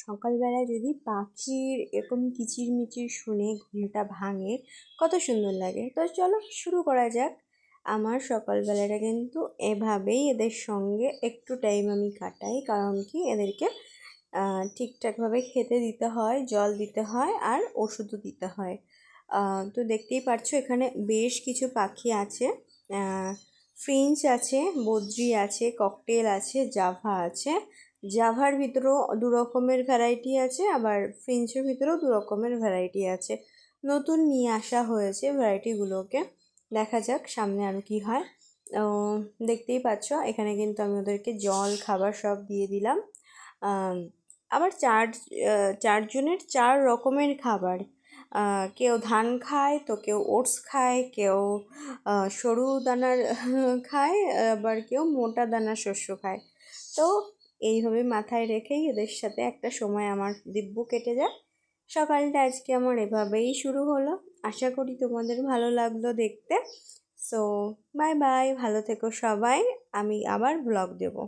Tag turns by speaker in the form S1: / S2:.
S1: সকালবেলায় যদি পাখির এরকম কিচিরমিচির শুনে ঘুমটা ভাঙে কত সুন্দর লাগে। তো চলো শুরু করা যাক। আমার সকালবেলাটা কিন্তু এভাবেই এদের সঙ্গে একটু টাইম আমি কাটাই, কারণ কি এদেরকে ঠিকঠাকভাবে খেতে দিতে হয়, জল দিতে হয় আর ওষুধও দিতে হয়। তো দেখতেই পারছো এখানে বেশ কিছু পাখি আছে। ফিঞ্চ আছে, বদ্রি আছে, ককটেল আছে, জাভা আছে। জাভার ভিতরেও দু রকমের ভ্যারাইটি আছে, আবার ফিঞ্চের ভিতরেও দু রকমের ভ্যারাইটি আছে। নতুন নিয়ে আসা হয়েছে ভ্যারাইটিগুলোকে। দেখা যাক সামনে আরও কী হয়। দেখতেই পাচ্ছ এখানে কিন্তু আমি ওদেরকে জল খাবার সব দিয়ে দিলাম। আবার চারজনের 4 রকমের খাবার। কেউ ধান খায়, তো কেউ ওটস খায়, কেউ সরু দানার খায়, আবার কেউ মোটা দানার শস্য খায়। তো এইভাবে মাথায় রেখেই এদের সাথে একটা সময় আমার দিব্য কেটে যায়। সকালটা আজকে আমার এভাবেই শুরু হলো। আশা করি তোমাদের ভালো লাগলো দেখতে। সো বাই বাই, ভালো থেকো সবাই। আমি আবার ব্লগ দেবো।